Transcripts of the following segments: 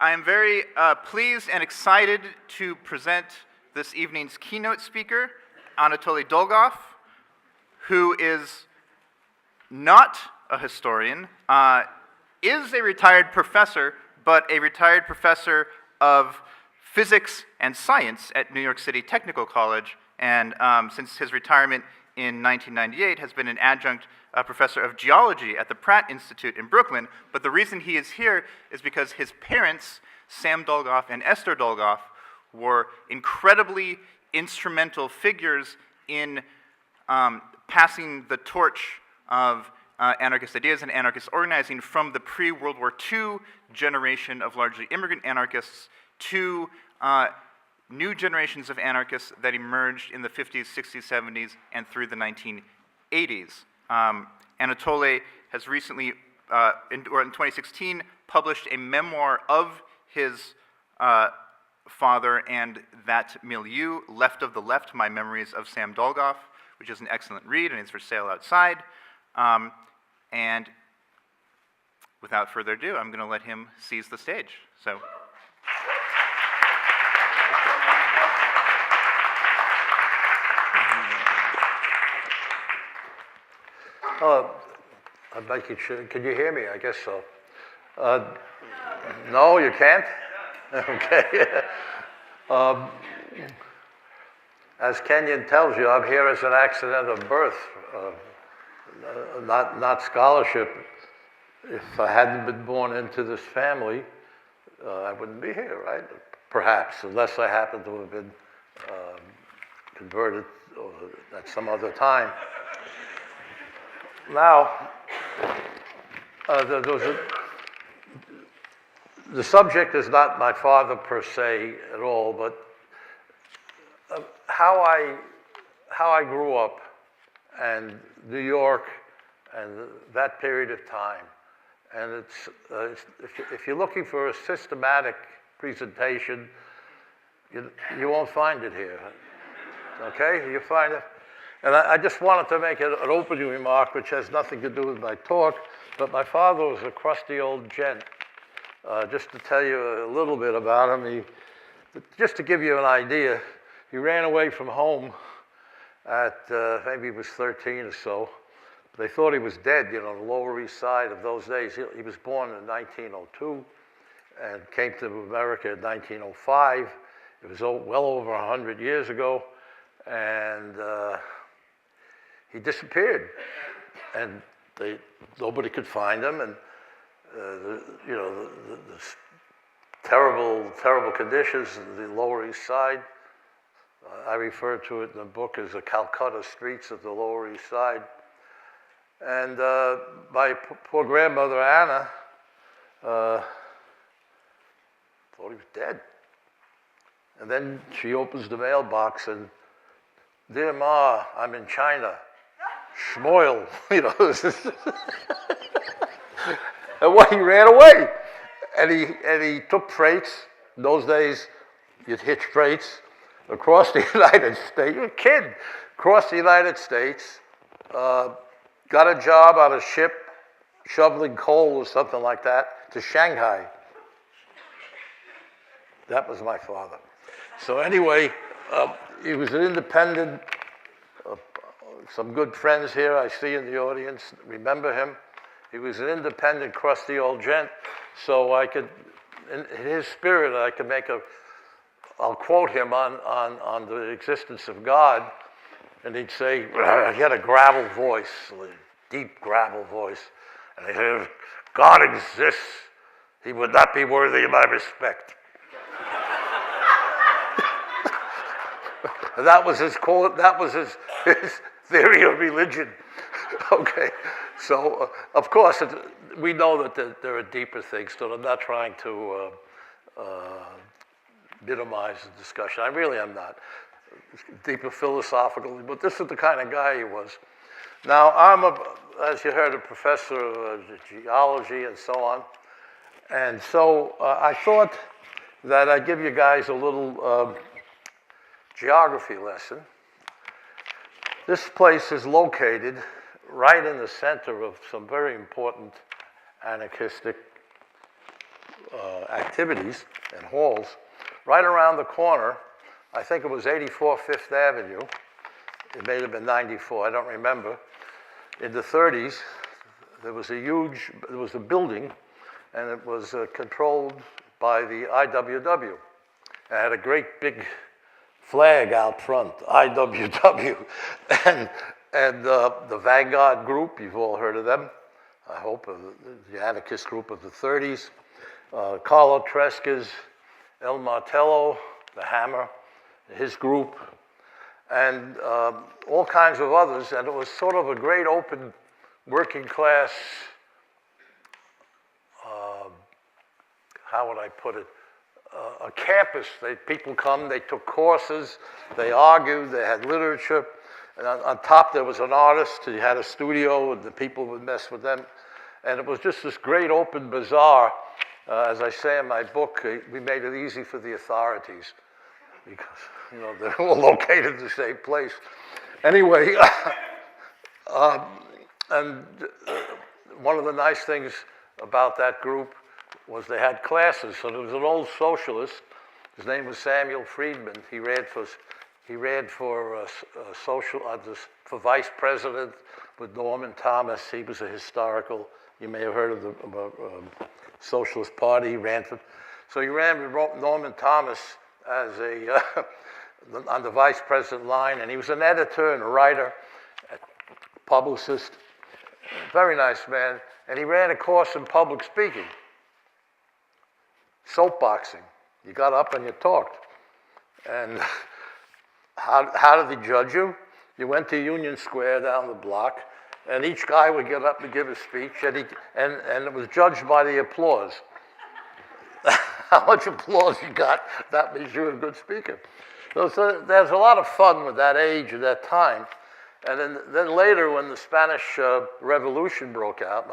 I am very pleased and excited to present this evening's keynote speaker, Anatole Dolgoff, who is not a historian, is a retired professor, but a retired professor of physics and science at New York City Technical College, and since his retirement in 1998 has been an adjunct professor of geology at the Pratt Institute in Brooklyn. But the reason he is here is because his parents, Sam Dolgoff and Esther Dolgoff, were incredibly instrumental figures in passing the torch of anarchist ideas and anarchist organizing from the pre-World War II generation of largely immigrant anarchists to new generations of anarchists that emerged in the 50s, 60s, 70s, and through the 1980s. Anatole has recently, in 2016, published a memoir of his father and that milieu, Left of the Left, My Memories of Sam Dolgoff, which is an excellent read and is for sale outside. And without further ado, I'm going to let him seize the stage. So. I'd like you to, can you hear me? I guess so. No, you can't? Okay. As Kenyon tells you, I'm here as an accident of birth, not scholarship. If I hadn't been born into this family, I wouldn't be here, right? Perhaps, unless I happen to have been converted at some other time. Now, the subject is not my father per se at all, but how I grew up and New York and that period of time. And it's if you're looking for a systematic presentation, you won't find it here. Okay, you find it. And I just wanted to make an opening remark, which has nothing to do with my talk, but my father was a crusty old gent. Just to tell you a little bit about him, just to give you an idea, he ran away from home at, maybe he was 13 or so. They thought he was dead, you know, the Lower East Side of those days. He was born in 1902 and came to America in 1905. It was well over 100 years ago, and he disappeared, and nobody could find him, and the terrible conditions in the Lower East Side. I refer to it in the book as the Calcutta streets of the Lower East Side. And my poor grandmother Anna thought he was dead. And then she opens the mailbox and, "Dear Ma, I'm in China. Schmoil," you know. And well, he ran away, and he took freights. In those days, you'd hitch freights across the United States. You're a kid, across the United States. Got a job on a ship, shoveling coal or something like that, to Shanghai. That was my father. So anyway, he was an independent. Some good friends here I see in the audience remember him. He was an independent, crusty old gent. So I could, in his spirit, I'll quote him on the existence of God. And he'd say, he had a gravel voice, a deep gravel voice. And he'd say, "If God exists, he would not be worthy of my respect." And that was his theory of religion. Okay, so of course we know that there are deeper things to it. I'm not trying to minimize the discussion. I really am not. Deeper philosophically, but this is the kind of guy he was. Now, I'm, as you heard, a professor of geology and so on. And so I thought that I'd give you guys a little geography lesson. This place is located right in the center of some very important anarchistic activities and halls. Right around the corner, I think it was 84 Fifth Avenue. It may have been 94, I don't remember. In the 30s, there was a building, and it was controlled by the IWW. It had a great big flag out front, IWW, and the Vanguard group, you've all heard of them, I hope, the anarchist group of the 30s, Carlo Tresca's El Martello, the Hammer, his group, and all kinds of others, and it was sort of a great open working class, how would I put it, a campus. People come, they took courses, they argued, they had literature, and on top there was an artist, he had a studio, and the people would mess with them, and it was just this great open bazaar. As I say in my book, we made it easy for the authorities, because, you know, they're all located in the same place. Anyway, and one of the nice things about that group was they had classes. So there was an old socialist. His name was Samuel Friedman. He ran for vice president with Norman Thomas. He was a historical. You may have heard of the Socialist Party. He ran with Norman Thomas as on the vice president line, and he was an editor and a writer, a publicist, very nice man, and he ran a course in public speaking, soapboxing. You got up and you talked. And how did he judge you? You went to Union Square down the block, and each guy would get up and give a speech, and it was judged by the applause. How much applause you got, that means you're a good speaker. So there's a lot of fun with that age and that time. And then later, when the Spanish Revolution broke out,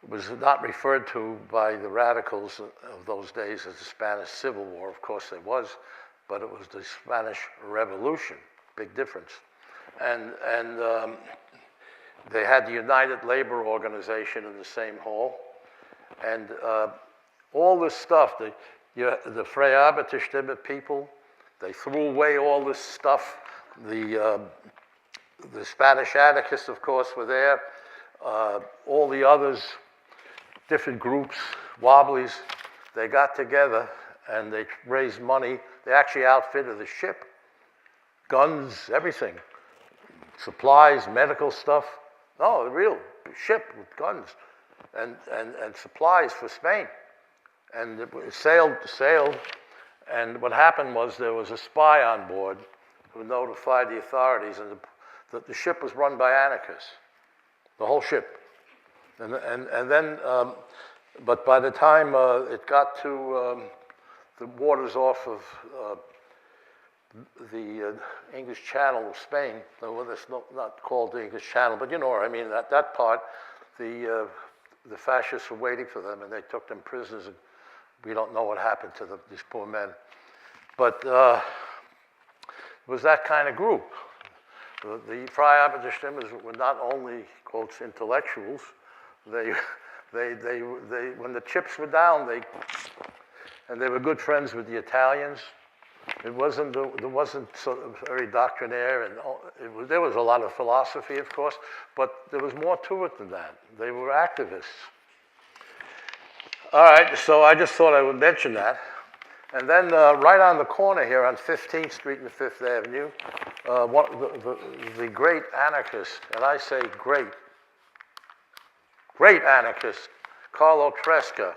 it was not referred to by the radicals of those days as the Spanish Civil War. Of course there was, but it was the Spanish Revolution, big difference. And they had the United Labor Organization in the same hall. And all this stuff, the Freiheitliche people, they threw away all this stuff. The Spanish anarchists, of course, were there. All the others, different groups, Wobblies, they got together and they raised money. They actually outfitted the ship, guns, everything, supplies, medical stuff. No, a real ship with guns and supplies for Spain. And it sailed, and what happened was there was a spy on board who notified the authorities, and the ship was run by anarchists, the whole ship. And then, but by the time it got to the waters off of the English Channel of Spain, well, that's not called the English Channel, but you know what I mean, that part, the fascists were waiting for them, and they took them prisoners, and we don't know what happened to these poor men. But it was that kind of group. The Freiheitliche were not only, quotes, intellectuals. They when the chips were down, and they were good friends with the Italians. It wasn't so very doctrinaire, and there was a lot of philosophy, of course, but there was more to it than that. They were activists. All right, so I just thought I would mention that. And then right on the corner here on 15th Street and 5th Avenue, the great anarchist, and I say great anarchist, Carlo Tresca,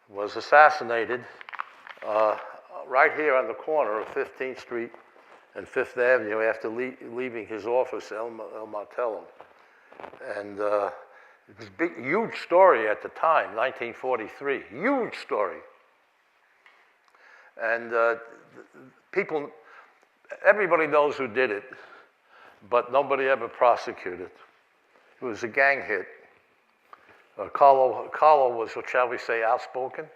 was assassinated right here on the corner of 15th Street and 5th Avenue after leaving his office, El Martello. And it was a big, huge story at the time, 1943, huge story. And everybody knows who did it, but nobody ever prosecuted. It was a gang hit. Carlo was, shall we say, outspoken.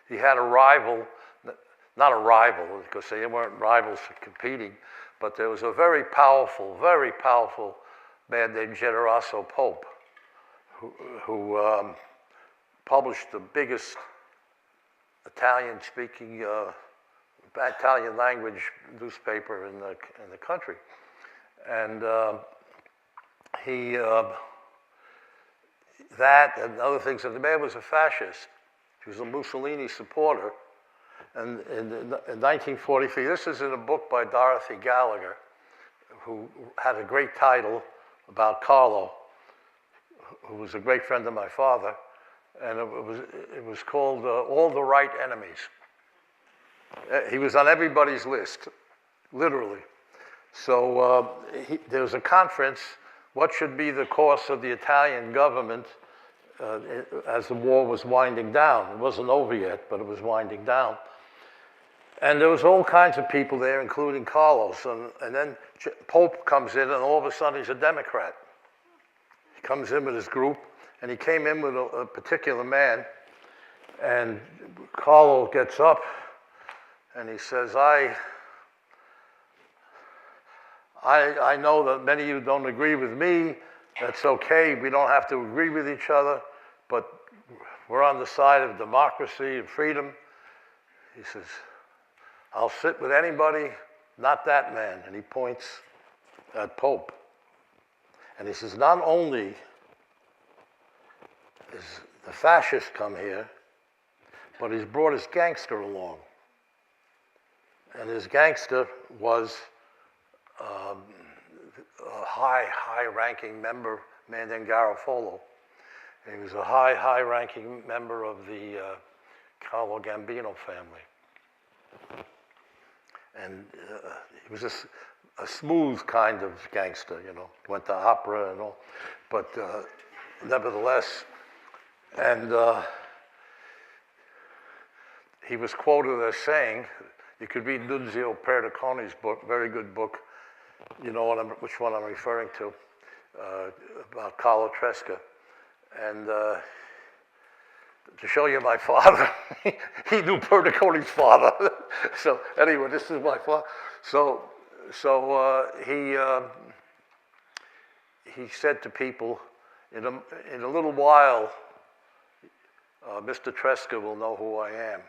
He had a rival, not a rival, because they weren't rivals competing, but there was a very powerful man named Generoso Pope, who published the biggest Italian-speaking, Italian language newspaper in the country. And that and other things, and the man was a fascist. He was a Mussolini supporter. And in 1943, this is in a book by Dorothy Gallagher, who had a great title about Carlo, who was a great friend of my father, and it was called All the Right Enemies. He was on everybody's list, literally. So there was a conference, what should be the course of the Italian government as the war was winding down. It wasn't over yet, but it was winding down. And there was all kinds of people there, including Carlos. And then Pope comes in, and all of a sudden he's a Democrat. He comes in with his group, and he came in with a particular man. And Carlo gets up, and he says, I know that many of you don't agree with me. That's okay. We don't have to agree with each other, but we're on the side of democracy and freedom. He says, I'll sit with anybody, not that man. And he points at Pope. And he says, not only is the fascists come here, but he's brought his gangster along. And his gangster was a high-ranking member, a man named Garofalo. And he was a high-ranking member of the Carlo Gambino family. And he was a smooth kind of gangster, you know, went to opera and all, but nevertheless, and he was quoted as saying, you could read Nunzio Perdicone's book, very good book, you know which one I'm referring to, about Carlo Tresca, and to show you my father, he knew Perdicone's father. So anyway, this is my father. So he said to people, in a little while, Mr. Tresca will know who I am.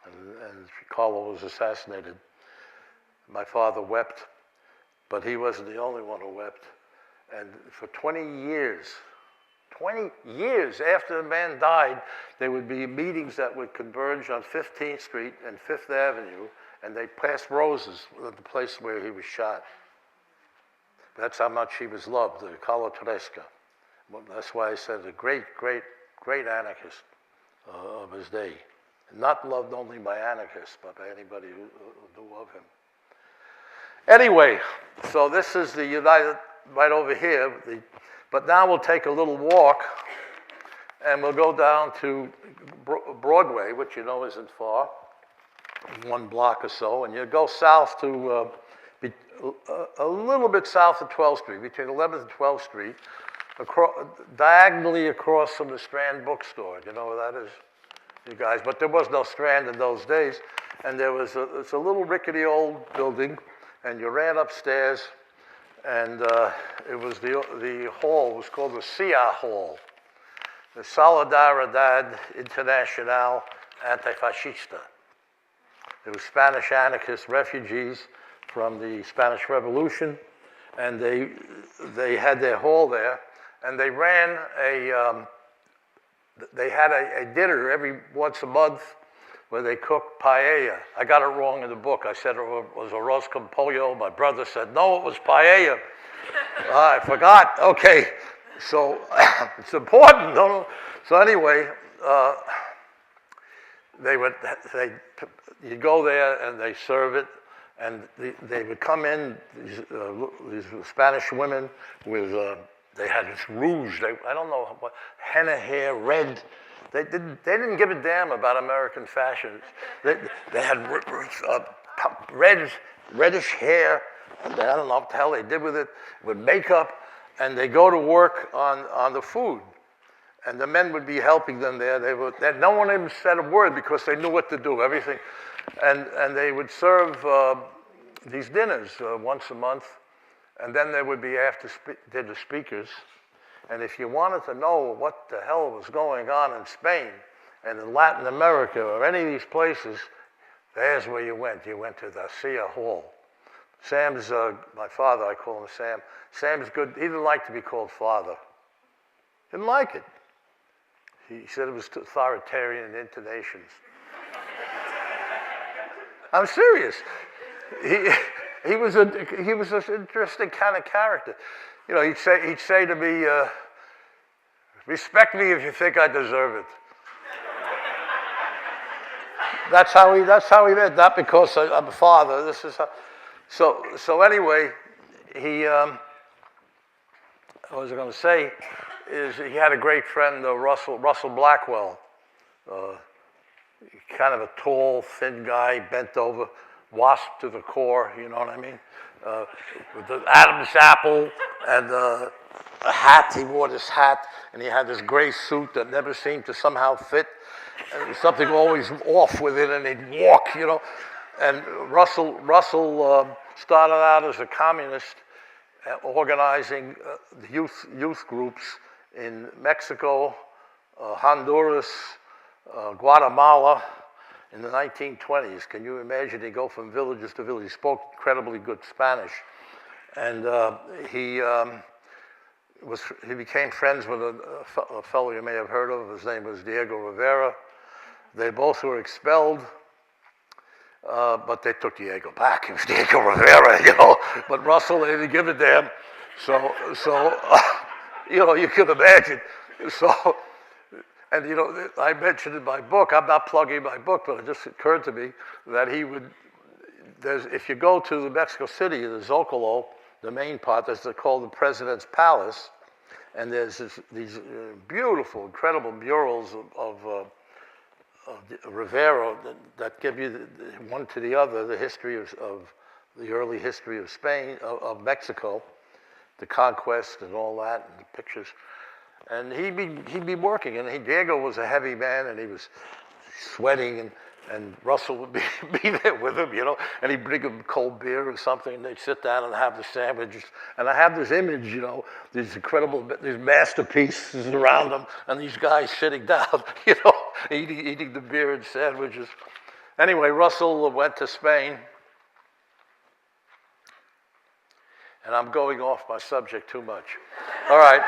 And Carlo was assassinated. My father wept, but he wasn't the only one who wept. And for 20 years after the man died, there would be meetings that would converge on 15th Street and 5th Avenue, and they'd pass roses at the place where he was shot. That's how much he was loved, Carlo Tresca. That's why I said a great, great, great anarchist of his day. Not loved only by anarchists, but by anybody who knew of him. Anyway, so this is the United, right over here. But now we'll take a little walk, and we'll go down to Broadway, which you know isn't far, 1 block or so, and you go south to, a little bit south of 12th Street, between 11th and 12th Street, diagonally across from the Strand bookstore. You know where that is, you guys? But there was no Strand in those days, and there was it's a little rickety old building, and you ran upstairs, and it was the hall was called the CIA Hall, the Solidaridad Internacional Antifascista. There were Spanish anarchist refugees from the Spanish Revolution, and they had their hall there, and they ran they had a dinner every once a month where they cooked paella. I got it wrong in the book. I said it was arroz con pollo. My brother said, no, it was paella. I forgot. Okay, so it's important. No? So anyway, you go there and they serve it, and they would come in, these Spanish women with, they had this rouge, I don't know what, henna hair, red. They didn't give a damn about American fashion. They had reddish hair, and I don't know what the hell they did with it, with makeup, and they go to work on the food. And the men would be helping them there. No one even said a word because they knew what to do, everything. And they would serve these dinners once a month. And then there would be did the speakers. And if you wanted to know what the hell was going on in Spain and in Latin America or any of these places, there's where you went. You went to the Garcia Hall. Sam's, my father, I call him Sam. Sam's good. He didn't like to be called father. Didn't like it. He said it was too authoritarian intonations. I'm serious. He was an interesting kind of character. You know, he'd say to me, respect me if you think I deserve it. That's how he meant, not because I'm a father. This is how. So anyway, what was I going to say is he had a great friend, Russell Blackwell, kind of a tall, thin guy, bent over, wasp to the core, you know what I mean? With the Adam's apple and a hat. He wore this hat, and he had this gray suit that never seemed to somehow fit. And something always off with it, and he'd walk, you know. And Russell started out as a communist, organizing youth groups in Mexico, Honduras, Guatemala in the 1920s. Can you imagine? He'd go from villages to villages. He spoke incredibly good Spanish. And he became friends with a fellow you may have heard of. His name was Diego Rivera. They both were expelled, but they took Diego back. It was Diego Rivera, you know. But Russell, they didn't give a damn. So you know, you can imagine. So, and you know, I mentioned in my book, I'm not plugging my book, but it just occurred to me that he would, if you go to the Mexico City, the Zocalo, the main part, that's called the President's Palace, and there's these beautiful, incredible murals of Rivera that give you one to the other the history of the early history of Spain, of Mexico, the conquest and all that, and the pictures. And he'd be working, and Diego was a heavy man, and he was sweating, and Russell would be there with him, you know, and he'd bring him cold beer or something, and they'd sit down and have the sandwiches. And I have this image, you know, these masterpieces around them, and these guys sitting down, you know, eating the beer and sandwiches. Anyway, Russell went to Spain, and I'm going off my subject too much. All right.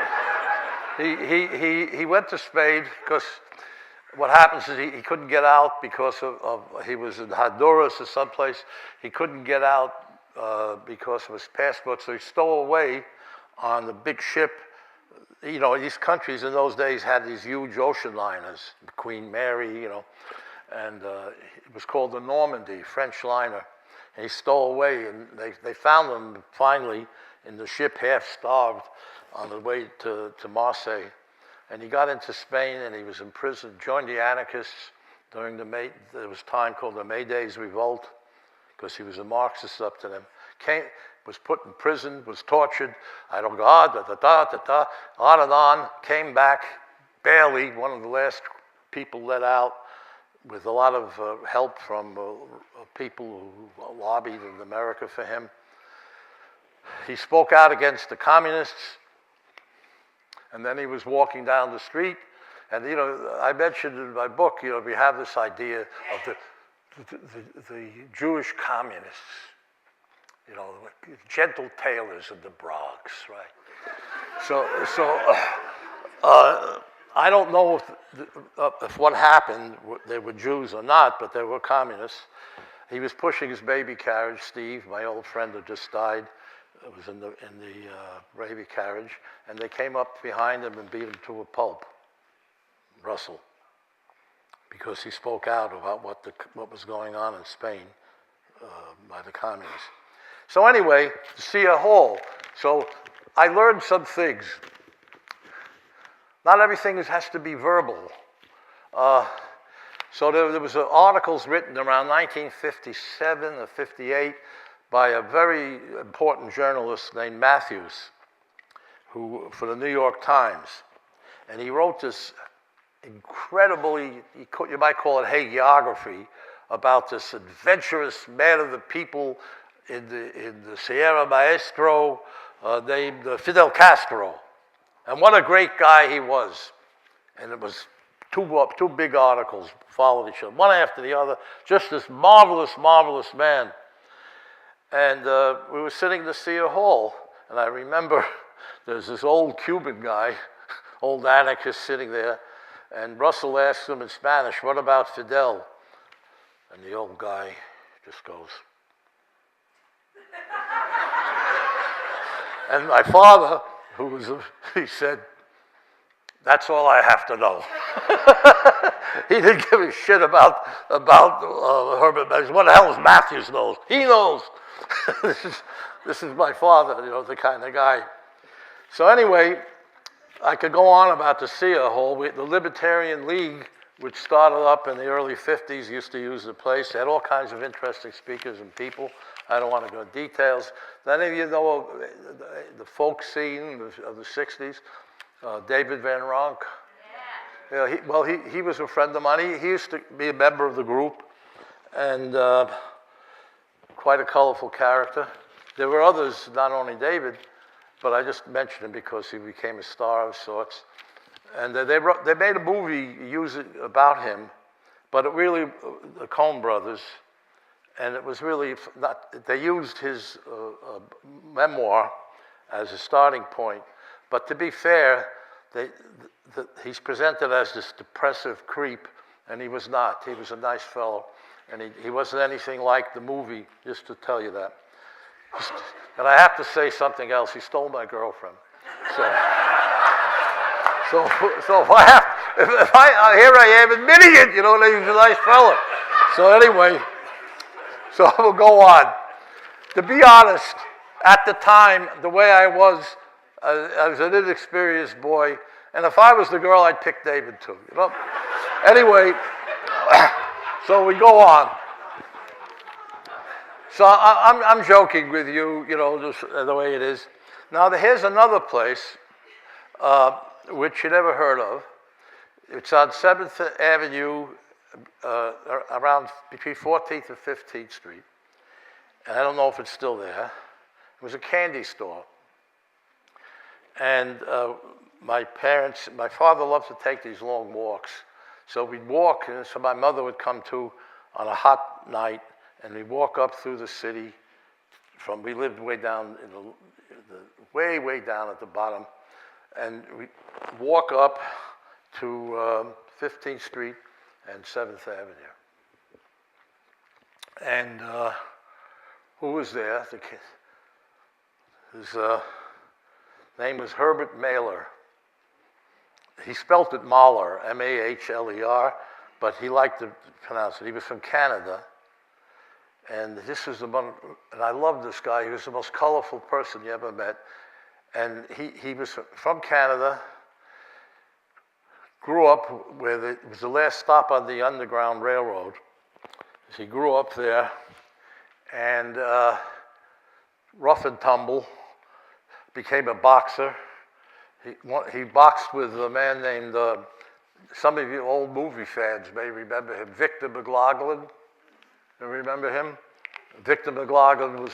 He went to Spain because what happens is he couldn't get out because he was in Honduras or someplace. He couldn't get out because of his passport, so he stole away on the big ship. You know, these countries in those days had these huge ocean liners, Queen Mary, you know, and it was called the Normandy, French liner. And he stole away, and they found him finally in the ship, half starved, on the way to Marseille. And he got into Spain, and he was in prison, joined the anarchists during there was a time called the May Days Revolt, because he was a Marxist up to them. Was put in prison, was tortured, on and on, came back, barely, one of the last people let out, with a lot of help from people who lobbied in America for him. He spoke out against the communists, and then he was walking down the street, and you know, I mentioned in my book, you know, we have this idea of the Jewish communists, you know, gentle tailors in the Bronx, right? So I don't know if what happened, they were Jews or not, but they were communists. He was pushing his baby carriage. Steve, my old friend who just died, was in the baby carriage, and they came up behind him and beat him to a pulp, Russell, because he spoke out about what was going on in Spain by the communists. So anyway, Garcia Hall. So I learned some things. Not everything has to be verbal. So there was articles written around 1957 or 58 by a very important journalist named Matthews, who for the New York Times. And he wrote this incredibly, you might call it hagiography, about this adventurous man of the people in the Sierra Maestro named Fidel Castro. And what a great guy he was. And it was two big articles followed each other, one after the other, just this marvelous, marvelous man. And we were sitting in the Cedar Hall, and I remember there's this old Cuban guy, old anarchist sitting there, and Russell asked him in Spanish, "What about Fidel?" And the old guy just goes. And my father, he said, "That's all I have to know." He didn't give a shit about Herbert Massacre. What the hell is Matthews knows? He knows. This is my father, the kind of guy. So anyway, I could go on about the Cedar Hall. The Libertarian League, which started up in the early 50s, used to use the place. They had all kinds of interesting speakers and people. I don't want to go into details. Do any of you know the folk scene of the 60s? David Van Ronk? Yeah. He was a friend of mine. He used to be a member of the group, and quite a colorful character. There were others, not only David, but I just mentioned him because he became a star of sorts. And they made a movie about him, but it really, the Coen brothers, and it was really not, they used his memoir as a starting point. But to be fair, he's presented as this depressive creep, and he was not. He was a nice fellow, and he wasn't anything like the movie, just to tell you that. And I have to say something else. He stole my girlfriend. So if here I am admitting it, that he's a nice fellow. So anyway, so I will go on. To be honest, at the time, the way I was an inexperienced boy, and if I was the girl, I'd pick David too, Anyway, so we go on. So I'm joking with you, just the way it is. Now, here's another place which you never heard of. It's on 7th Avenue, around between 14th and 15th Street. And I don't know if it's still there. It was a candy store. And my father loved to take these long walks. So we'd walk, and so my mother would come too on a hot night, and we'd walk up through the city. We lived way down way down at the bottom, and we walk up to 15th Street and 7th Avenue. And who was there? His name was Herbert Mahler. He spelt it Mahler, M-A-H-L-E-R, but he liked to pronounce it. He was from Canada. And this was and I love this guy. He was the most colorful person you ever met. And he was from Canada, grew up where it was the last stop on the Underground Railroad. So he grew up there, and rough and tumble, became a boxer. He boxed with a man named, some of you old movie fans may remember him, Victor McLaughlin. You remember him? Victor McLaughlin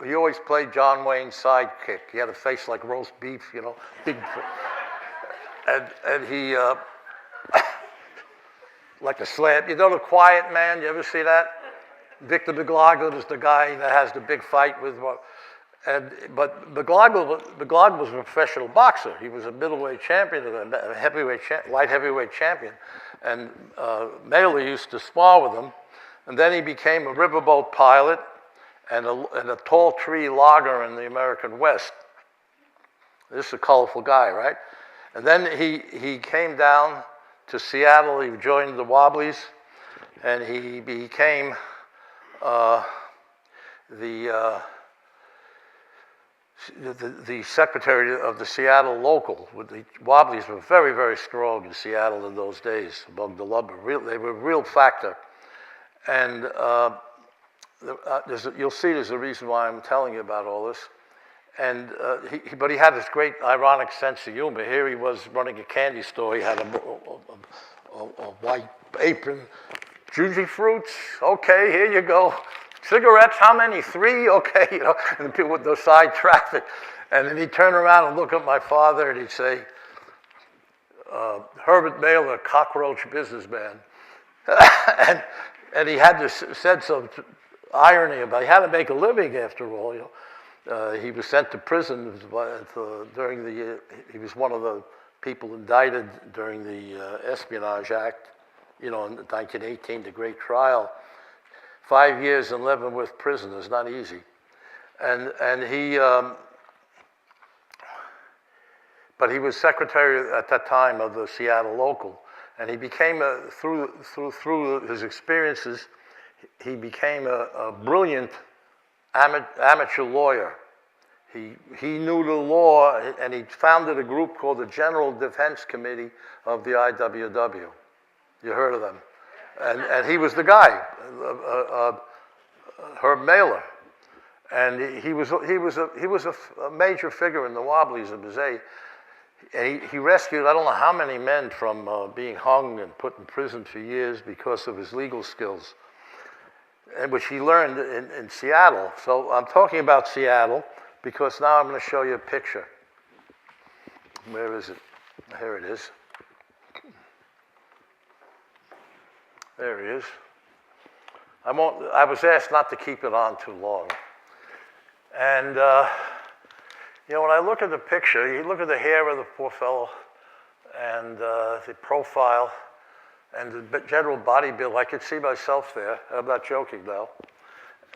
he always played John Wayne's sidekick. He had a face like roast beef, big. And he, like a slam. The Quiet Man, you ever see that? Victor McLaughlin is the guy that has the big fight with, but McLaughlin was a professional boxer. He was a middleweight champion, a light heavyweight champion. And Mahler used to spar with him. And then he became a riverboat pilot and a tall tree logger in the American West. This is a colorful guy, right? And then he came down to Seattle. He joined the Wobblies, and he became the secretary of the Seattle local. The Wobblies were very, very strong in Seattle in those days among the lumber. They were a real factor. And you'll see there's a reason why I'm telling you about all this. And but he had this great ironic sense of humor. Here he was running a candy store. He had a white apron. Juicy fruits. Okay, here you go. cigarettes, how many? 3? Okay, you know, and the people with the side traffic. And then he'd turn around and look at my father and he'd say, Herbert Mahler, cockroach businessman. and he had to said some irony about, he had to make a living after all, you know. He was sent to prison during the, he was one of the people indicted during the Espionage Act, you know, in 1918, the great trial. 5 years in Leavenworth prison is not easy. And he, but he was secretary at that time of the Seattle local. And he became, through his experiences, he became a brilliant amateur lawyer. He knew the law, and he founded a group called the General Defense Committee of the IWW. You heard of them? And he was the guy, Herb Mahler. And he was a major figure in the Wobblies of his age. And he rescued, I don't know how many men from being hung and put in prison for years because of his legal skills, and which he learned in Seattle. So I'm talking about Seattle because now I'm going to show you a picture. Where is it? Here it is. There he is. I was asked not to keep it on too long. And you know, when I look at the picture, you look at the hair of the poor fellow and the profile and the general body build. I could see myself there. I'm not joking now.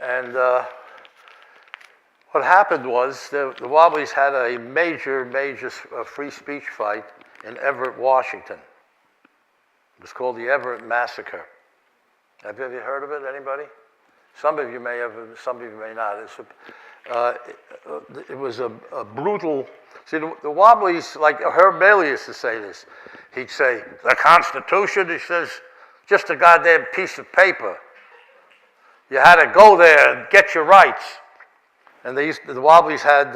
And what happened was the Wobblies had a major free speech fight in Everett, Washington. It was called the Everett Massacre. Have you ever heard of it, anybody? Some of you may have, some of you may not. It was a brutal, see, the Wobblies, like Herb Mahler used to say this. He'd say, the Constitution, he says, just a goddamn piece of paper. You had to go there and get your rights. And the Wobblies had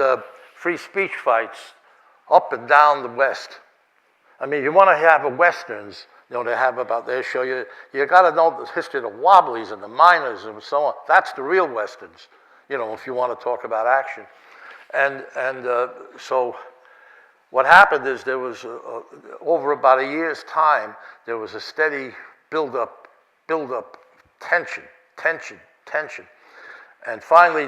free speech fights up and down the West. I mean, you want to have a Westerns, you know, they have about, they show you, you got to know the history of the Wobblies and the miners and so on. That's the real Westerns, you know, if you want to talk about action. And so what happened is there was, over about a year's time, there was a steady build-up, tension. And finally,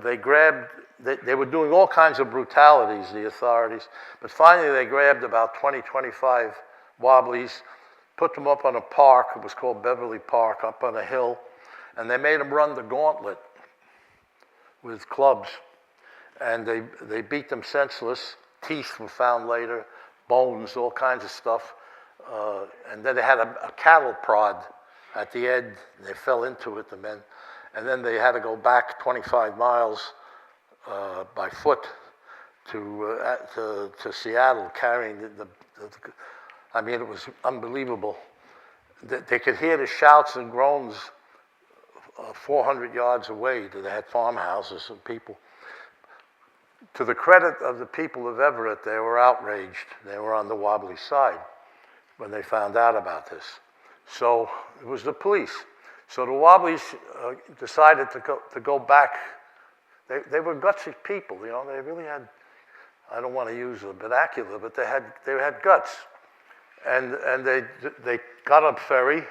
they grabbed, they were doing all kinds of brutalities, the authorities, but finally they grabbed about 25 Wobblies, put them up on a park, it was called Beverly Park, up on a hill, and they made them run the gauntlet with clubs. And they beat them senseless. Teeth were found later, bones, all kinds of stuff. And then they had a cattle prod at the end. They fell into it, the men. And then they had to go back 25 miles by foot to Seattle, carrying I mean, it was unbelievable. They could hear the shouts and groans 400 yards away. They had farmhouses and people. To the credit of the people of Everett, they were outraged. They were on the Wobbly side when they found out about this. So it was the police. So the Wobblies decided to go back. They were gutsy people, you know. They really had, I don't want to use the vernacular, but they had guts. And they got a ferry,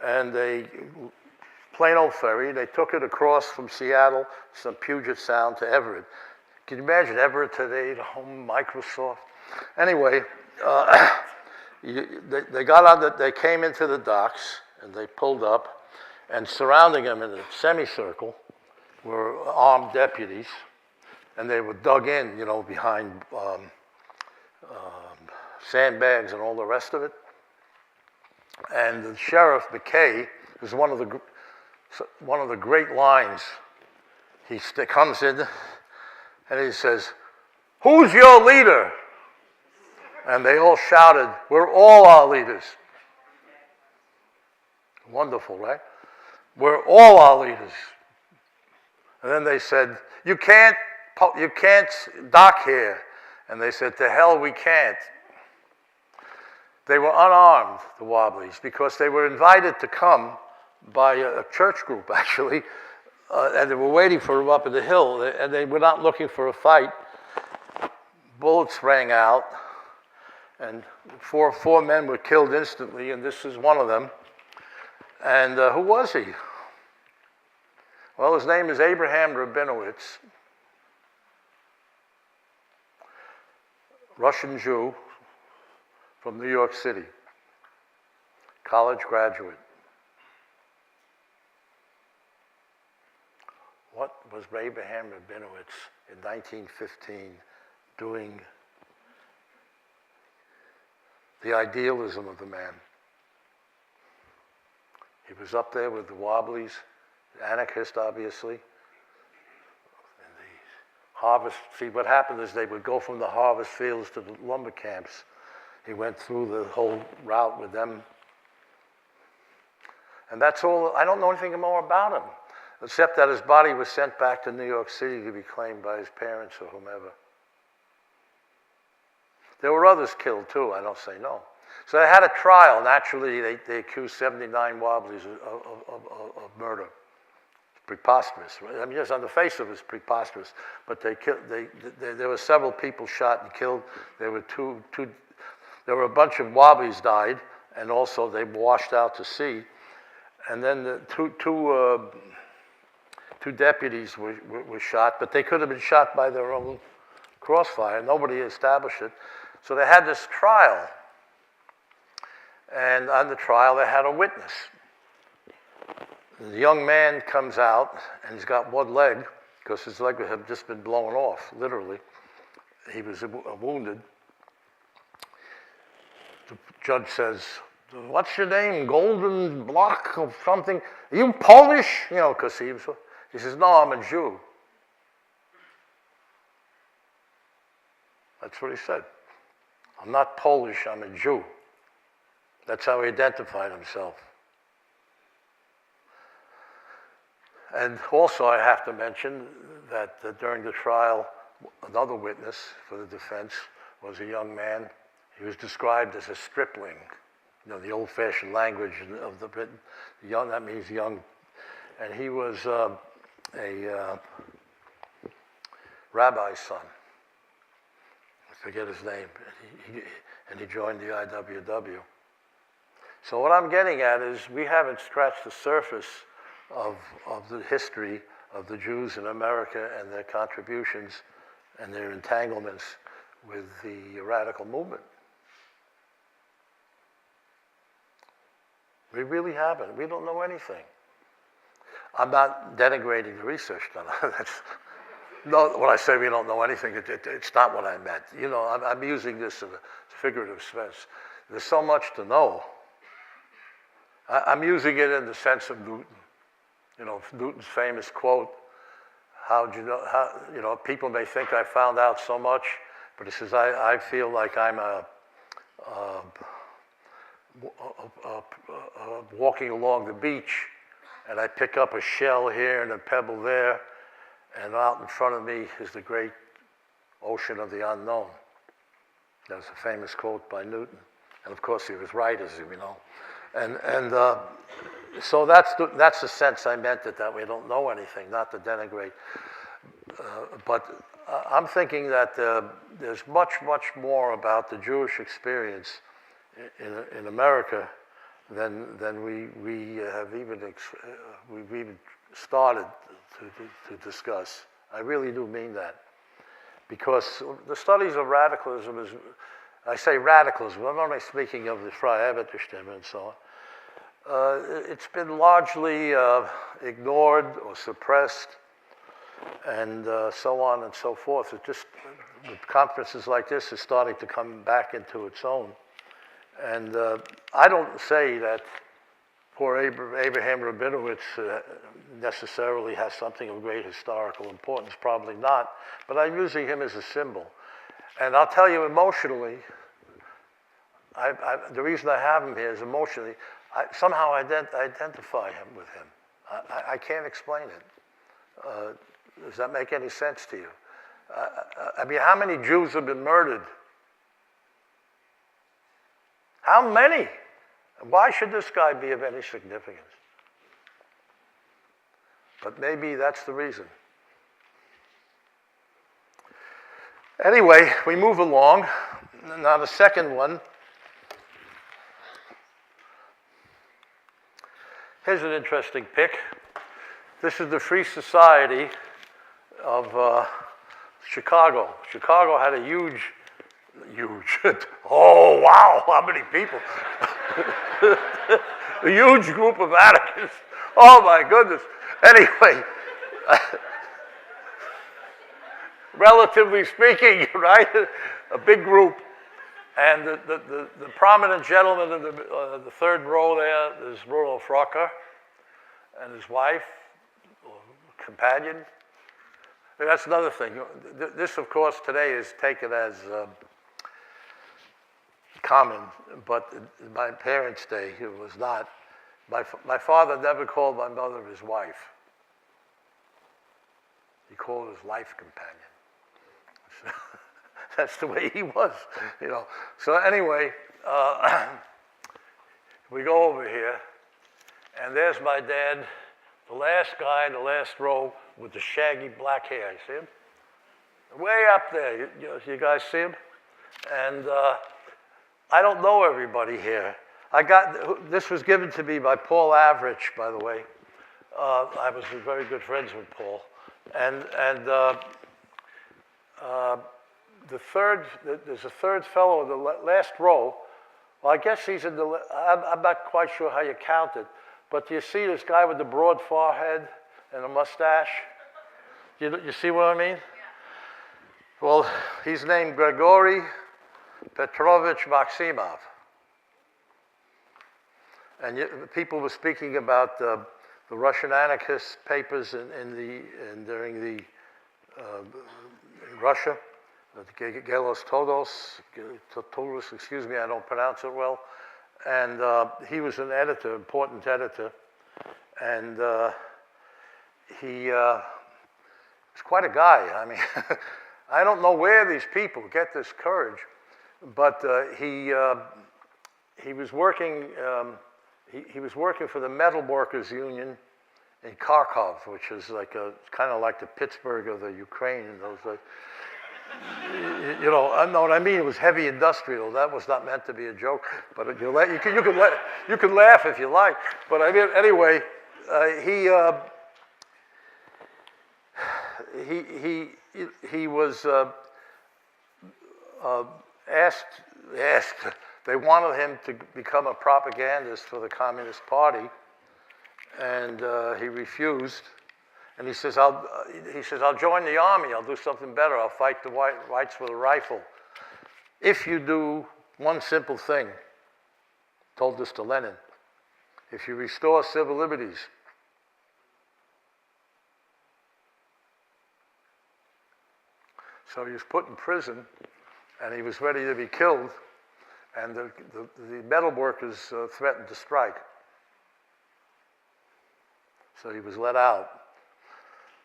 and plain old ferry. They took it across from Seattle, some Puget Sound, to Everett. Can you imagine Everett today, the home Microsoft? Anyway, they came into the docks, and they pulled up, and surrounding them in a semicircle were armed deputies, and they were dug in, you know, behind sandbags and all the rest of it. And the Sheriff McKay is one of the great lines. He comes in and he says, "Who's your leader?" And they all shouted, "We're all our leaders." Wonderful, right? We're all our leaders. And then they said, you can't dock here. And they said, to hell we can't. They were unarmed, the Wobblies, because they were invited to come by a church group, actually, and they were waiting for him up at the hill, and they were not looking for a fight. Bullets rang out, and four men were killed instantly, and this is one of them. And who was he? Well, his name is Abraham Rabinowitz, Russian Jew from New York City, college graduate. What was Abraham Rabinowitz in 1915 doing? The idealism of the man. He was up there with the Wobblies, anarchist, obviously. And the harvest, see, what happened is they would go from the harvest fields to the lumber camps. He went through the whole route with them. And that's all. I don't know anything more about him, except that his body was sent back to New York City to be claimed by his parents or whomever. There were others killed too, I don't say no. So they had a trial. Naturally, they accused 79 Wobblies of murder. It's preposterous. I mean, just on the face of it, it's preposterous. But there were several people shot and killed. There were there were a bunch of Wobblies died, and also they washed out to sea. And then the two deputies were shot, but they could have been shot by their own crossfire. Nobody established it. So they had this trial. And on the trial, they had a witness. The young man comes out, and he's got one leg, because his leg had just been blown off, literally. He was wounded. The judge says, "What's your name? Golden Block or something? Are you Polish?" You know, because he says, "No, I'm a Jew." That's what he said. "I'm not Polish, I'm a Jew." That's how he identified himself. And also I have to mention that during the trial, another witness for the defense was a young man. He was described as a stripling. You know, the old-fashioned language of the Britain. Young, that means young. And he was a rabbi's son. I forget his name. And he joined the IWW. So what I'm getting at is we haven't scratched the surface of the history of the Jews in America and their contributions and their entanglements with the radical movement. We really haven't. We don't know anything. I'm not denigrating the research done. No, when I say we don't know anything, it's not what I meant. You know, I'm using this in a figurative sense. There's so much to know. I'm using it in the sense of Newton. You know, Newton's famous quote, people may think I found out so much, but he says, I feel like I'm walking along the beach, and I pick up a shell here and a pebble there, and out in front of me is the great ocean of the unknown. That's a famous quote by Newton. And of course, he was right, as we know. So that's the sense I meant that we don't know anything, not to denigrate. But I'm thinking that there's much, much more about the Jewish experience in America than we've even started to discuss. I really do mean that. Because the studies of radicalism is, I say radicalism, I'm only speaking of the Freie Arbeiterstimme and so on. It's been largely ignored or suppressed and so on and so forth. It just, with conferences like this, is starting to come back into its own. And I don't say that poor Abraham Rabinowitz necessarily has something of great historical importance, probably not, but I'm using him as a symbol. And I'll tell you emotionally, the reason I have him here is emotionally, somehow I identify him with him. I can't explain it. Does that make any sense to you? I mean, how many Jews have been murdered? How many? Why should this guy be of any significance? but maybe that's the reason. Anyway, we move along. Now the second one. Here's an interesting pic. This is the Free Society of Chicago. Chicago had a huge, oh wow, how many people? A huge group of anarchists. Oh my goodness. Anyway, relatively speaking, right? A big group. And the prominent gentleman in the third row there is Rudolf Rocker and his wife, or companion. And that's another thing. This, of course, today is taken as common, but in my parents' day, it was not. My father never called my mother his wife. He called her his life companion. That's the way he was, you know. So anyway, we go over here, and there's my dad, the last guy in the last row with the shaggy black hair. You see him? Way up there. You guys see him? And I don't know everybody here. This was given to me by Paul Average, by the way. I was very good friends with Paul. There's a third fellow in the last row. Well, I guess he's in the, I'm not quite sure how you count it, but you see this guy with the broad forehead and a mustache? You see what I mean? Yeah. Well, he's named Grigory Petrovich Maximov. And people were speaking about the Russian anarchist papers during the Russia. Gelos Todos, excuse me, I don't pronounce it well. And he was an editor, important editor. And he was quite a guy. I mean, I don't know where these people get this courage, but he was working. He was working for the Metal Workers Union in Kharkov, which is kind of like the Pittsburgh of the Ukraine in those days. You know what I mean? It was heavy industrial. That was not meant to be a joke, but you can laugh if you like. But I mean, anyway, he was asked. They wanted him to become a propagandist for the Communist Party, and he refused. And he says, I'll join the army. I'll do something better. I'll fight the whites with a rifle. If you do one simple thing, told this to Lenin, if you restore civil liberties, so he was put in prison, and he was ready to be killed, and the metal workers threatened to strike. So he was let out.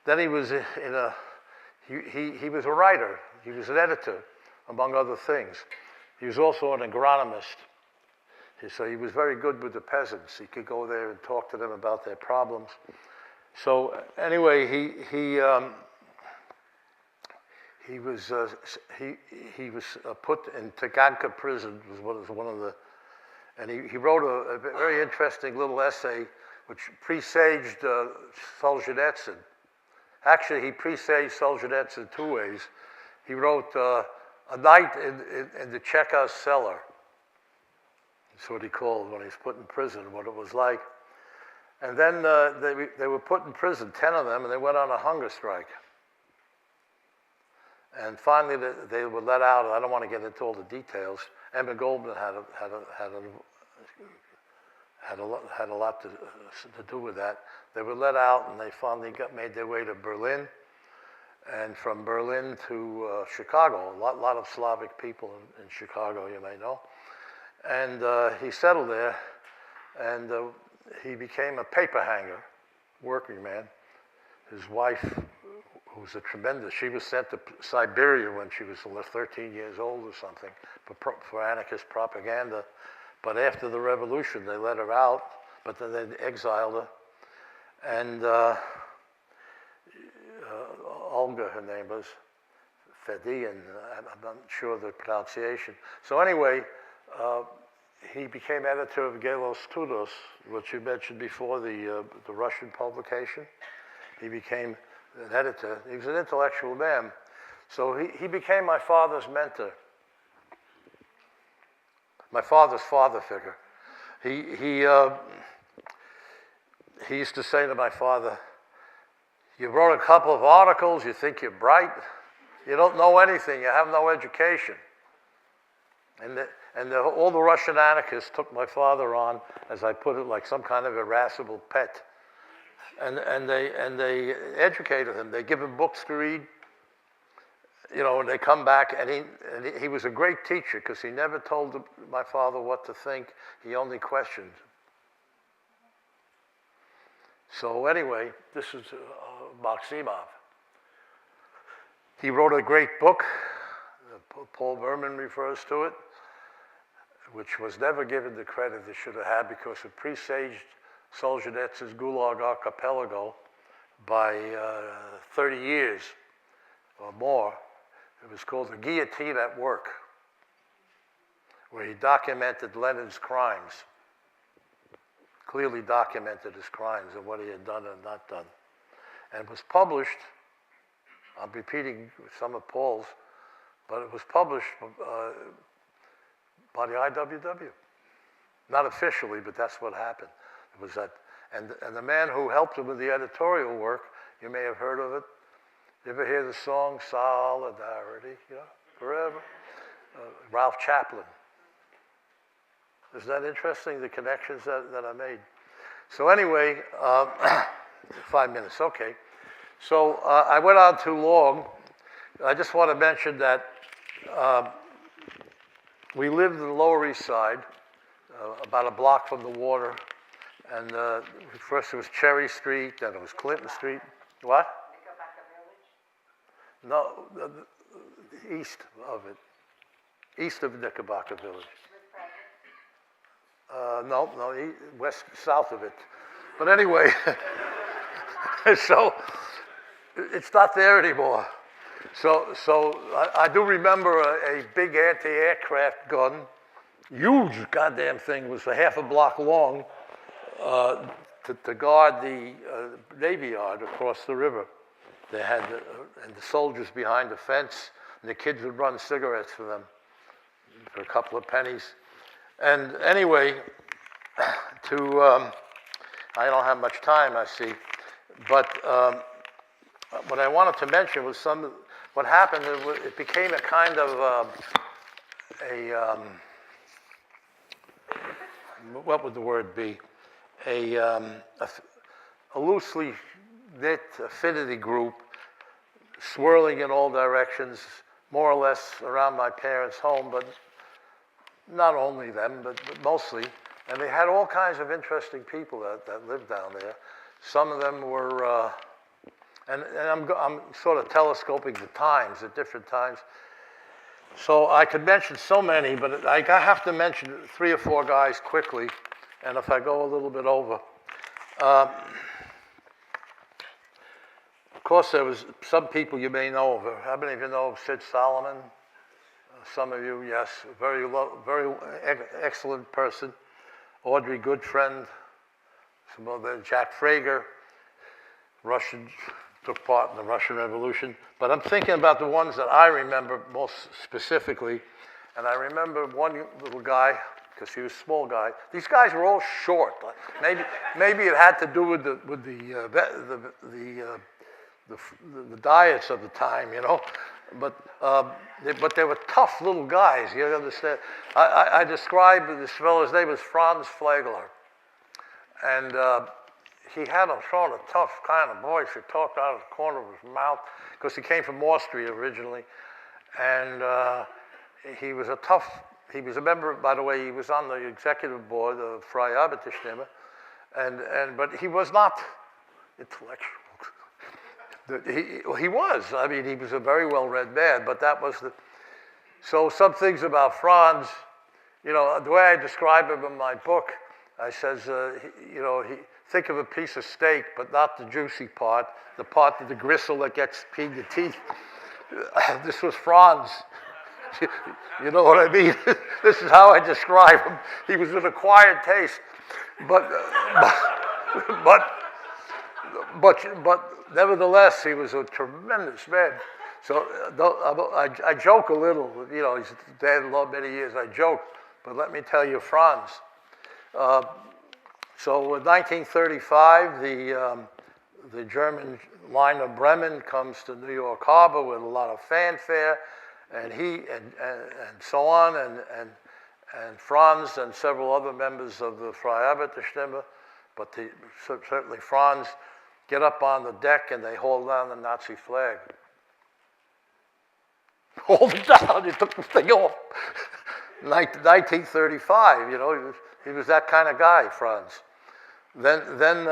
Then he was he was a writer. He was an editor, among other things. He was also an agronomist. So he was very good with the peasants. He could go there and talk to them about their problems. So anyway, he was put in Taganka prison. Was one of the, and he wrote a very interesting little essay which presaged Solzhenitsyn. Actually, he presaged Solzhenitsyn two ways. He wrote A Night in the Chekhov's Cellar. That's what he called when he was put in prison, what it was like. And then they were put in prison, 10 of them, and they went on a hunger strike. And finally, they were let out. I don't want to get into all the details. Emma Goldman had a lot to do with that. They were let out, and they finally made their way to Berlin, and from Berlin to Chicago. A lot of Slavic people in Chicago, you may know. And he settled there, and he became a paper hanger, working man. His wife, who was she was sent to Siberia when she was 13 years old or something for anarchist propaganda. But after the revolution, they let her out, but then they exiled her. And Olga, her name was, Fedi, and I'm not sure of the pronunciation. So anyway, he became editor of Gelos Tudos, which you mentioned before, the Russian publication. He became an editor. He was an intellectual man. So he became my father's mentor, my father's father figure. He used to say to my father, "You wrote a couple of articles, you think you're bright, you don't know anything, you have no education." And all the Russian anarchists took my father on, as I put it, like some kind of irascible pet. And they educated him. They give him books to read, and they come back, and he was a great teacher because he never told my father what to think. He only questioned. So anyway, this is Maximov. He wrote a great book. Paul Berman refers to it, which was never given the credit it should have had because it presaged Solzhenitsyn's Gulag Archipelago by 30 years or more. It was called The Guillotine at Work, where he documented Lenin's crimes, clearly documented his crimes and what he had done and not done. And it was published, I'm repeating some of Paul's, but it was published by the IWW. Not officially, but that's what happened. It was that, and the man who helped him with the editorial work, you may have heard of it. You ever hear the song Solidarity, forever? Ralph Chaplin. Isn't that interesting, the connections that I made? So anyway, 5 minutes, okay. So I went on too long. I just want to mention that we lived in the Lower East Side, about a block from the water. And first it was Cherry Street, then it was Clinton Street. What? No, east of it. East of Knickerbocker Village. No, south of it. But anyway, so it's not there anymore. So I do remember a big anti-aircraft gun, huge goddamn thing, was a half a block long, to guard the Navy Yard across the river. They had and the soldiers behind the fence, and the kids would run cigarettes for them for a couple of pennies. And anyway, I don't have much time, I see, but what I wanted to mention was what happened. It became a kind of what would the word be? A loosely knit affinity group swirling in all directions, more or less around my parents' home, but not only them, but mostly. And they had all kinds of interesting people that lived down there. Some of them were, and I'm sort of telescoping the times at different times. So I could mention so many, but I have to mention 3 or 4 guys quickly. And if I go a little bit over, of course, there was some people you may know of. How many of you know of Sid Solomon? Some of you, yes. Very excellent person. Audrey Goodfriend. Some other, Jack Frager. Took part in the Russian Revolution. But I'm thinking about the ones that I remember most specifically. And I remember one little guy, because he was a small guy. These guys were all short. Maybe it had to do with the diets of the time, But they were tough little guys. You understand? I described this fellow's name as Franz Flagler, and he had a sort of tough kind of voice. He talked out of the corner of his mouth because he came from Austria originally, and he was He was a member, by the way. He was on the executive board of Freie Arbeiterstimme, but he was not intellectual. He was. I mean, he was a very well-read man, but that was the. So some things about Franz, the way I describe him in my book, I says, think of a piece of steak, but not the juicy part, the part of the gristle that gets between the teeth. This was Franz. You know what I mean? This is how I describe him. He was an acquired taste, but nevertheless, he was a tremendous man. So I joke a little. You know, he's dead many years. I joke, but let me tell you, Franz. So in 1935, the German liner Bremen comes to New York Harbor with a lot of fanfare, and he and so on, and Franz and several other members of the Freiheitsstimme, but certainly Franz, get up on the deck and they hold down the Nazi flag. Hold it down, he took the thing off. 1935, you know, he was that kind of guy, Franz. Then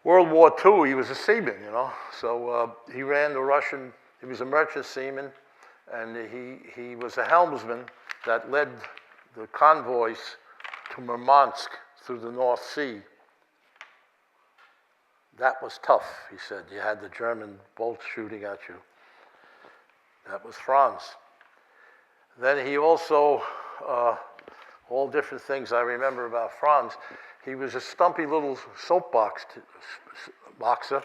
World War II, he was a seaman, you know. So he ran the Russian, he was a merchant seaman, and he was a helmsman that led the convoys to Murmansk through the North Sea. That was tough, he said. You had the German bolts shooting at you. That was Franz. Then he also, all different things I remember about Franz. He was a stumpy little soapbox boxer.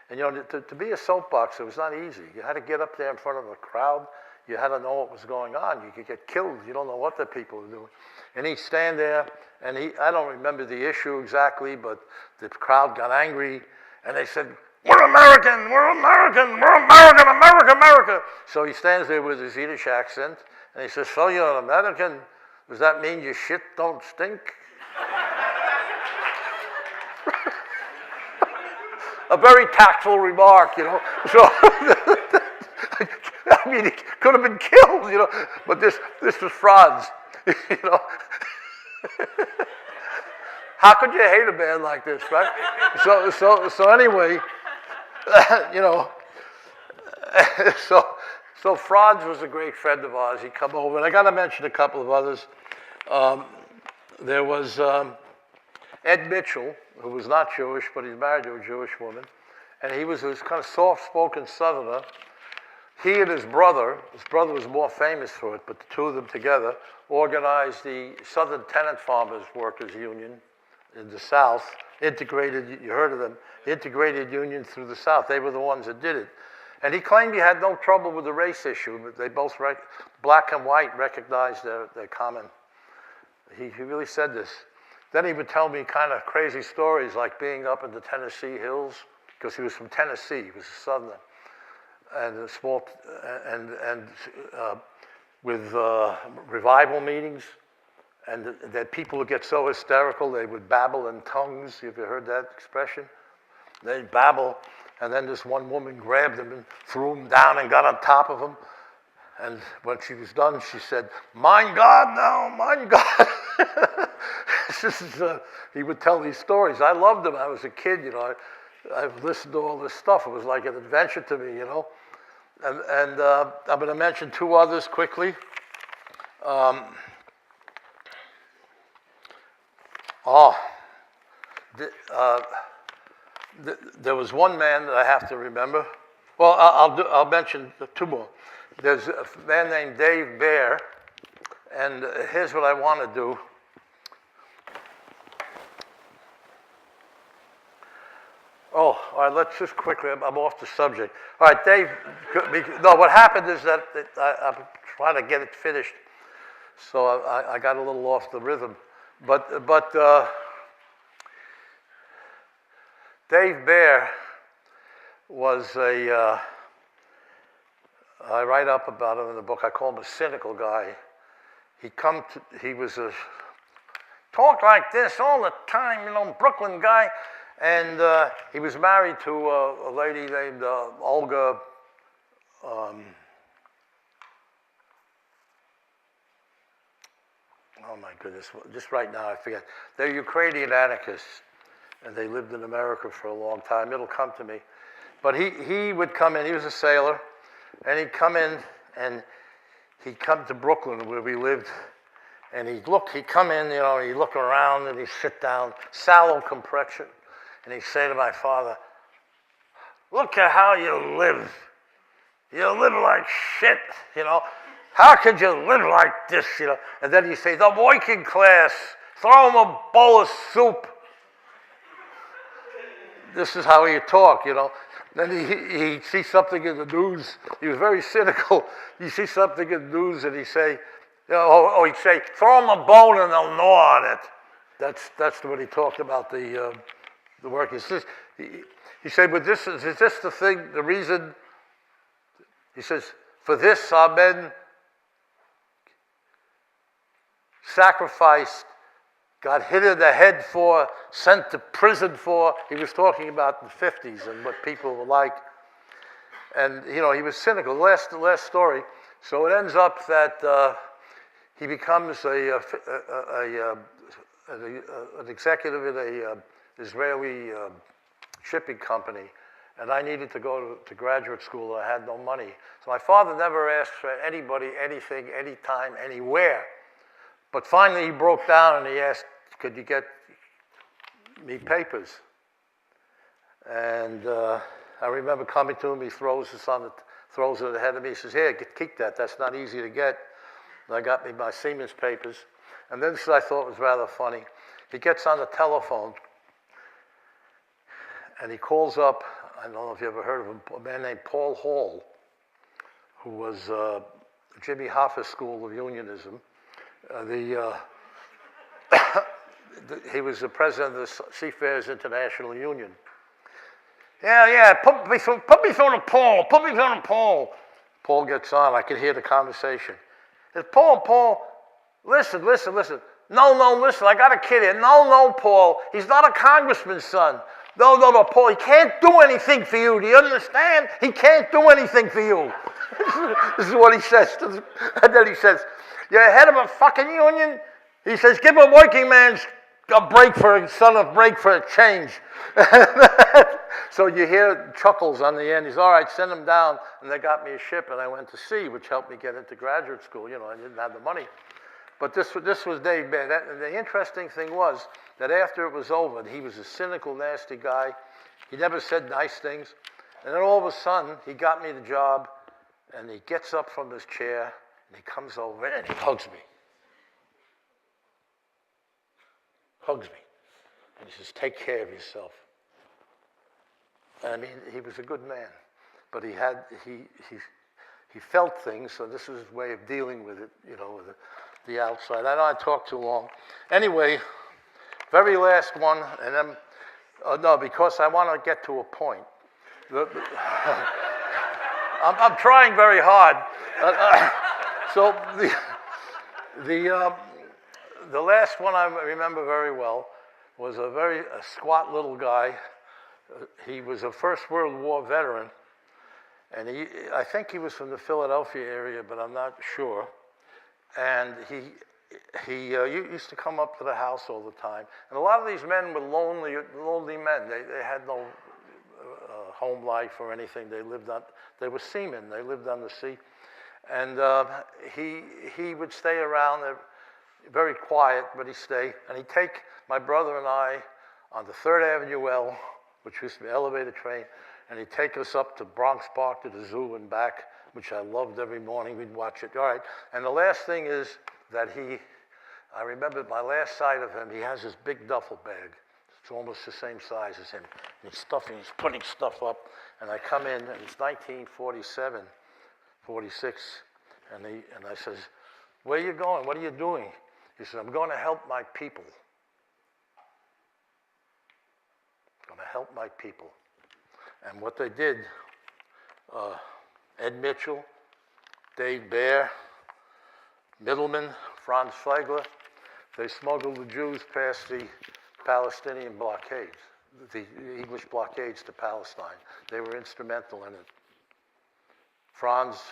And you know, to be a soapboxer was not easy. You had to get up there in front of a crowd. You had to know what was going on. You could get killed. You don't know what the people are doing. And he'd stand there, and I don't remember the issue exactly, but the crowd got angry, and they said, "We're American, we're American, we're American, America, America." So he stands there with his Yiddish accent, and he says, "So you're an American? Does that mean your shit don't stink?" A very tactful remark, you know. So, I mean, he could have been killed, you know. But this was Franz, you know. How could you hate a man like this, right? So anyway, you know. So Franz was a great friend of ours. He come over, and I got to mention a couple of others. There was Ed Mitchell, who was not Jewish, but he's married to a Jewish woman, and he was this kind of soft-spoken Southerner. He and his brother was more famous for it, but the two of them together organized the Southern Tenant Farmers Workers Union in the South, integrated, you heard of them, integrated union through the South. They were the ones that did it. And he claimed he had no trouble with the race issue, but they both, black and white, recognized their common. He really said this. Then he would tell me kind of crazy stories, like being up in the Tennessee hills, because he was from Tennessee, he was a Southerner, and a small, with revival meetings, and that people would get so hysterical they would babble in tongues. Have you heard that expression? They'd babble, and then this one woman grabbed him and threw him down and got on top of him. And when she was done, she said, "Mein God, now, mein God." He would tell these stories. I loved him. I was a kid, you know. I listened to all this stuff. It was like an adventure to me, you know. And I'm going to mention two others quickly. There was one man that I have to remember. Well, I'll mention two more. There's a man named Dave Baer, and here's what I want to do. Oh, all right, let's just quickly, I'm off the subject. All right, Dave, no, what happened is that I'm trying to get it finished, so I got a little off the rhythm. But Dave Baer was I write up about him in the book. I call him a cynical guy. He was a talk like this all the time, you know, Brooklyn guy, and he was married to a lady named Olga. Oh my goodness! Just right now, I forget. They're Ukrainian anarchists, and they lived in America for a long time. It'll come to me. But he would come in. He was a sailor. And he'd come in, and he'd come to Brooklyn, where we lived, And he'd come in, he'd look around and he'd sit down, sallow complexion, and he'd say to my father, "Look at how you live. You live like shit, How could you live like this, And then he'd say, "The working class, throw him a bowl of soup." This is how he'd talk, Then he'd see something in the news. He was very cynical. He'd see something in the news and he'd say, he'd say, "Throw him a bone and they'll gnaw on it." That's what he talked about the work. He said, "But is this the thing, the reason?" He says, "For this our men sacrificed, got hit in the head for, sent to prison for." He was talking about the 50s and what people were like. And, he was cynical. The last story. So it ends up that he becomes an executive in an Israeli shipping company. And I needed to go to graduate school, and I had no money. So my father never asked for anybody, anything, anytime, anywhere. But finally he broke down and he asked, "Could you get me papers?" And I remember coming to him, he throws it ahead of me. He says, "Here, keep that. That's not easy to get." And I got me my Siemens papers. And then this I thought was rather funny. He gets on the telephone and he calls up, I don't know if you ever heard of him, a man named Paul Hall, who was Jimmy Hoffa's School of Unionism. He was the president of the Seafarers International Union. Yeah, put me through to Paul. Put me through to Paul. Paul gets on. I can hear the conversation. It's Paul, listen. No, listen, I got a kid here. No, Paul, he's not a congressman's son. No, Paul, he can't do anything for you. Do you understand? He can't do anything for you. This is what he says. And then he says, "You're head of a fucking union?" He says, "Give a working man a break for a change." So you hear chuckles on the end. He's, "All right, send him down." And they got me a ship, and I went to sea, which helped me get into graduate school. I didn't have the money. But this was Dave Baird. And the interesting thing was that after it was over, he was a cynical, nasty guy. He never said nice things. And then all of a sudden, he got me the job, and he gets up from his chair, and he comes over, and he hugs me. Hugs me. And he says, "Take care of yourself." I mean, he was a good man, but he felt things, so this was his way of dealing with it, with the outside. I know I talked too long. Anyway, very last one, and then, no, because I want to get to a point. I'm trying very hard. So the last one I remember very well was a squat little guy. He was a First World War veteran, and I think he was from the Philadelphia area, but I'm not sure. And he used to come up to the house all the time. And a lot of these men were lonely men. They had no home life or anything. They were seamen. They lived on the sea. And he would stay around there, very quiet, but he'd stay. And he'd take my brother and I on the 3rd Avenue L, which used to be an elevator train, and he'd take us up to Bronx Park to the zoo and back, which I loved every morning. We'd watch it. All right. And the last thing is that I remember my last sight of him, he has this big duffel bag. It's almost the same size as him. And he's putting stuff up. And I come in, and it's 1947, 46. And I says, "Where are you going? What are you doing?" He said, "I'm going to help my people. I'm going to help my people." And what they did, Ed Mitchell, Dave Baer, Middleman, Franz Flegler, they smuggled the Jews past the Palestinian blockades, the English blockades to Palestine. They were instrumental in it. Franz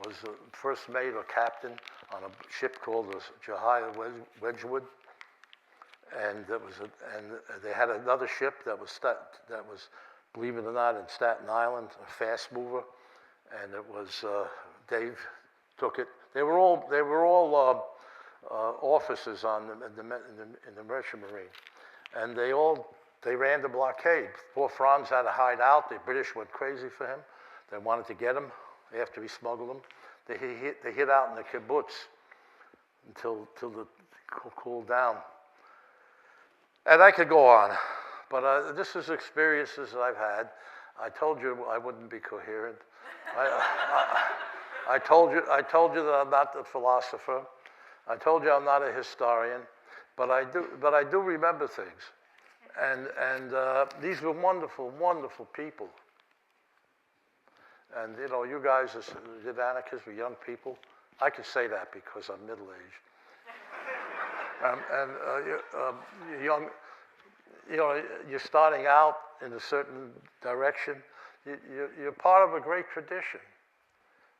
was the first mate or captain on a ship called the Jehiah Wedgwood, and they had another ship that was, believe it or not, in Staten Island, a fast mover, and it was Dave took it. They were all officers in the Merchant Marine, and they ran the blockade. Poor Franz had to hide out. The British went crazy for him. They wanted to get him after he smuggled them. They hid out in the kibbutz until the cooled down. And I could go on, but this is experiences that I've had. I told you I wouldn't be coherent. I told you that I'm not a philosopher. I told you I'm not a historian, but I do remember things. And these were wonderful, wonderful people. And you know, you guys did anarchists were young people. I can say that because I'm middle-aged. You're young, you know, you're starting out in a certain direction. You're part of a great tradition.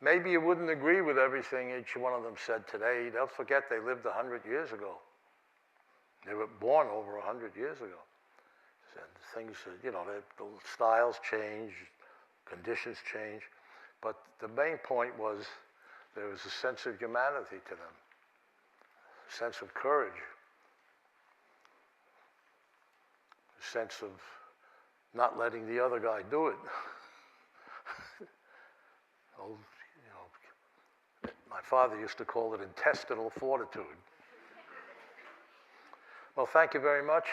Maybe you wouldn't agree with everything each one of them said today. Don't forget they lived 100 years ago. They were born over 100 years ago. And things, you know, the styles change, conditions change. But the main point was there was a sense of humanity to them, a sense of courage, a sense of not letting the other guy do it. Oh, you know, my father used to call it intestinal fortitude. Well, thank you very much.